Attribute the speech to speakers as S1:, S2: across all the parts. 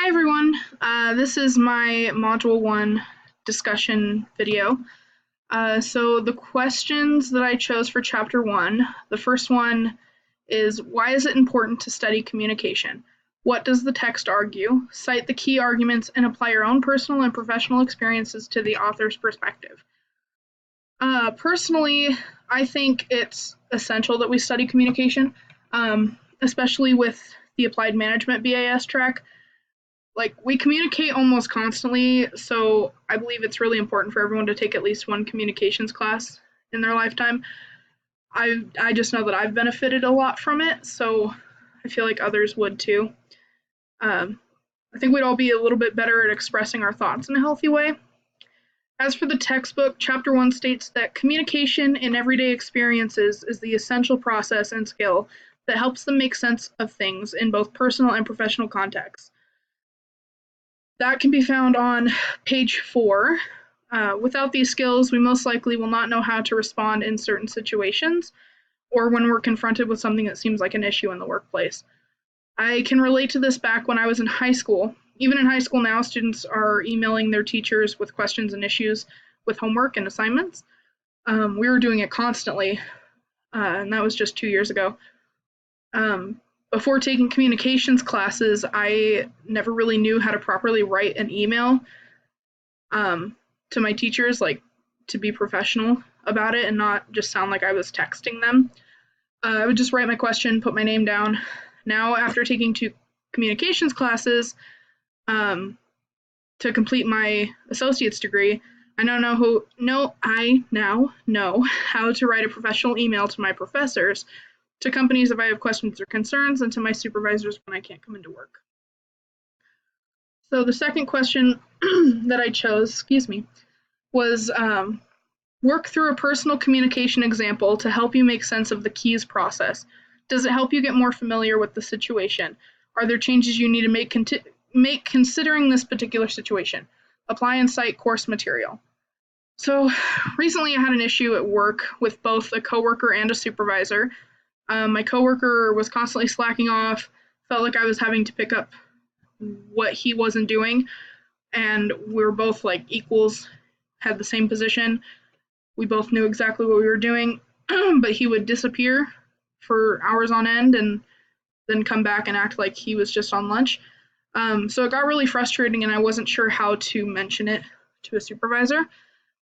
S1: Hi everyone, this is my Module 1 discussion video. So the questions that I chose for Chapter 1, the first one is, why is it important to study communication? What does the text argue? Cite the key arguments and apply your own personal and professional experiences to the author's perspective. Personally, I think it's essential that we study communication, especially with the Applied Management BAS track. We communicate almost constantly, so I believe it's really important for everyone to take at least one communications class in their lifetime. I just know that I've benefited a lot from it, so I feel like others would too. I think we'd all be a little bit better at expressing our thoughts in a healthy way. As for the textbook, Chapter 1 states that communication in everyday experiences is the essential process and skill that helps them make sense of things in both personal and professional contexts. That can be found on page 4. Without these skills, we most likely will not know how to respond in certain situations or when we're confronted with something that seems like an issue in the workplace. I can relate to this back when I was in high school. Even in high school now, students are emailing their teachers with questions and issues with homework and assignments. We were doing it constantly, and that was just 2 years ago. Before taking communications classes, I never really knew how to properly write an email to my teachers, to be professional about it and not just sound like I was texting them. I would just write my question, put my name down. Now, after taking 2 communications classes to complete my associate's degree, I now know how to write a professional email to my professors, to companies if I have questions or concerns, and to my supervisors when I can't come into work. So the second question that I chose, was work through a personal communication example to help you make sense of the keys process. Does it help you get more familiar with the situation? Are there changes you need to make considering this particular situation? Apply and cite course material. So recently I had an issue at work with both a coworker and a supervisor. My coworker was constantly slacking off, felt like I was having to pick up what he wasn't doing, and we were both like equals, had the same position. We both knew exactly what we were doing, but he would disappear for hours on end and then come back and act like he was just on lunch. So it got really frustrating, and I wasn't sure how to mention it to a supervisor.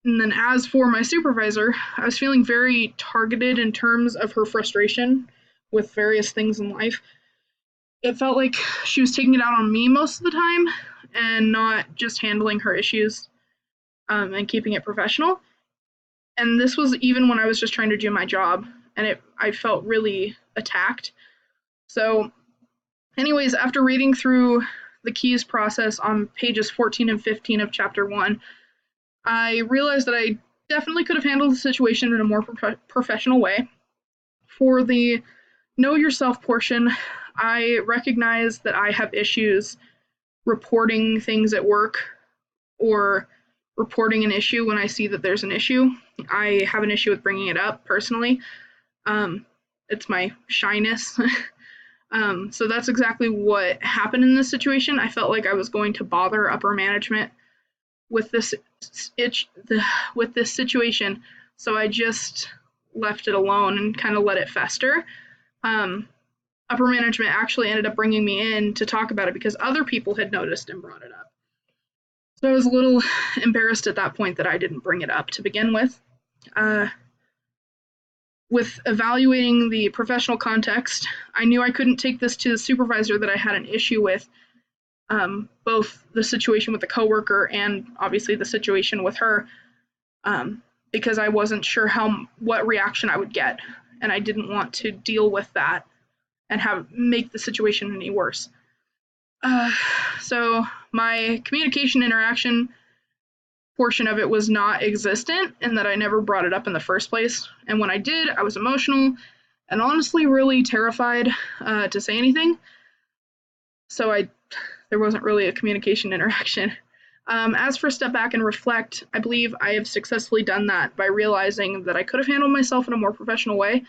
S1: And then as for my supervisor, I was feeling very targeted in terms of her frustration with various things in life. It felt like she was taking it out on me most of the time and not just handling her issues and keeping it professional. And this was even when I was just trying to do my job, and I felt really attacked. So anyways, after reading through the keys process on pages 14 and 15 of Chapter 1, I realized that I definitely could have handled the situation in a more professional way. For the know yourself portion, I recognize that I have issues reporting things at work or reporting an issue when I see that there's an issue. I have an issue with bringing it up personally. It's my shyness. So that's exactly what happened in this situation. I felt like I was going to bother upper management with this situation, so I just left it alone and kind of let it fester. Upper management actually ended up bringing me in to talk about it because other people had noticed and brought it up. So I was a little embarrassed at that point that I didn't bring it up to begin with. With evaluating the professional context, I knew I couldn't take this to the supervisor that I had an issue with, both the situation with the coworker and obviously the situation with her, because I wasn't sure what reaction I would get, and I didn't want to deal with that and make the situation any worse. So my communication interaction portion of it was not existent, in that I never brought it up in the first place, and when I did, I was emotional and honestly really terrified to say anything. So there wasn't really a communication interaction. As for step back and reflect, I believe I have successfully done that by realizing that I could have handled myself in a more professional way.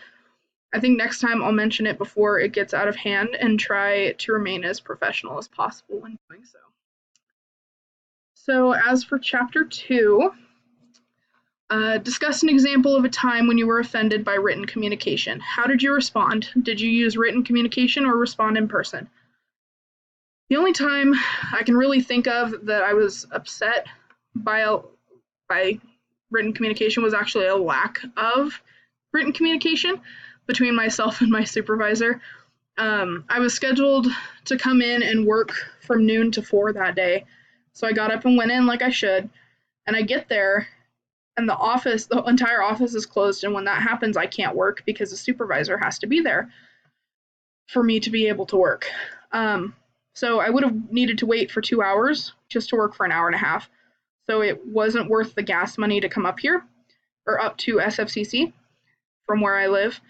S1: I think next time I'll mention it before it gets out of hand and try to remain as professional as possible when doing so. So as for chapter 2, discuss an example of a time when you were offended by written communication. How did you respond? Did you use written communication or respond in person? The only time I can really think of that I was upset by written communication was actually a lack of written communication between myself and my supervisor. I was scheduled to come in and work from noon to 4 that day. So I got up and went in like I should, and I get there and the entire office is closed, and when that happens, I can't work because the supervisor has to be there for me to be able to work. So I would have needed to wait for 2 hours just to work for an hour and a half. So it wasn't worth the gas money to come up here or up to SFCC from where I live.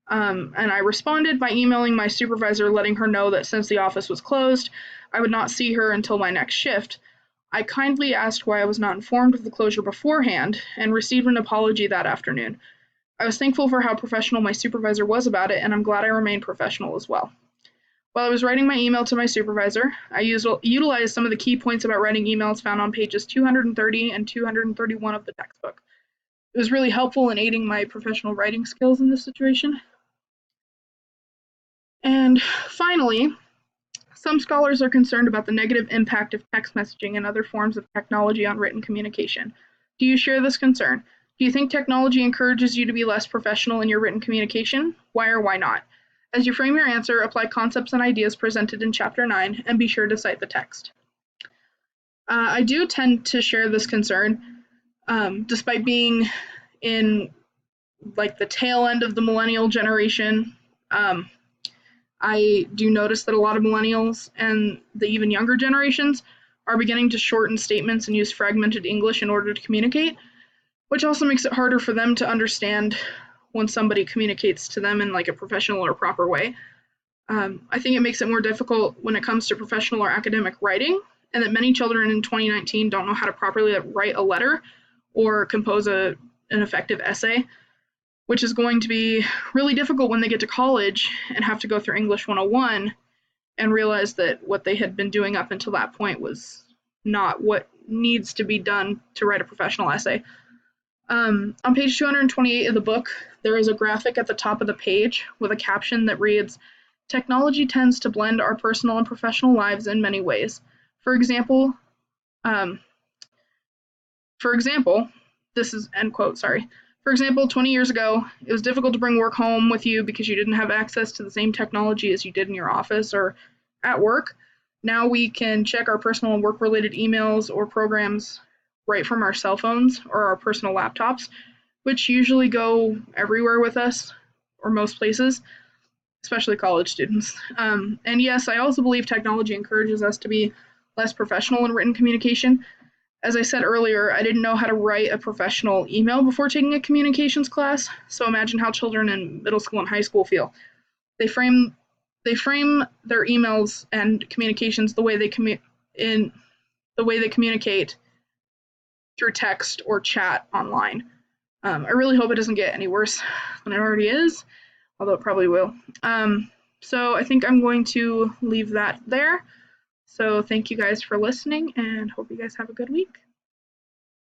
S1: And I responded by emailing my supervisor, letting her know that since the office was closed, I would not see her until my next shift. I kindly asked why I was not informed of the closure beforehand and received an apology that afternoon. I was thankful for how professional my supervisor was about it, and I'm glad I remained professional as well. While I was writing my email to my supervisor, I utilized some of the key points about writing emails found on pages 230 and 231 of the textbook. It was really helpful in aiding my professional writing skills in this situation. And finally, some scholars are concerned about the negative impact of text messaging and other forms of technology on written communication. Do you share this concern? Do you think technology encourages you to be less professional in your written communication? Why or why not? As you frame your answer, apply concepts and ideas presented in Chapter 9, and be sure to cite the text. I do tend to share this concern, despite being in like the tail end of the millennial generation. I do notice that a lot of millennials and the even younger generations are beginning to shorten statements and use fragmented English in order to communicate, which also makes it harder for them to understand when somebody communicates to them in like a professional or proper way. I think it makes it more difficult when it comes to professional or academic writing, and that many children in 2019 don't know how to properly write a letter or compose an effective essay, which is going to be really difficult when they get to college and have to go through English 101 and realize that what they had been doing up until that point was not what needs to be done to write a professional essay. On page 228 of the book, there is a graphic at the top of the page with a caption that reads, "Technology tends to blend our personal and professional lives in many ways. For example, this is end quote, sorry. For example, 20 years ago, it was difficult to bring work home with you because you didn't have access to the same technology as you did in your office or at work. Now we can check our personal and work-related emails or programs right from our cell phones or our personal laptops, which usually go everywhere with us, or most places, especially college students. And yes, I also believe technology encourages us to be less professional in written communication. As I said earlier, I didn't know how to write a professional email before taking a communications class, so imagine how children in middle school and high school feel. They frame their emails and communications the way they communicate through text or chat online. I really hope it doesn't get any worse than it already is, although it probably will. So I think I'm going to leave that there. So thank you guys for listening, and hope you guys have a good week.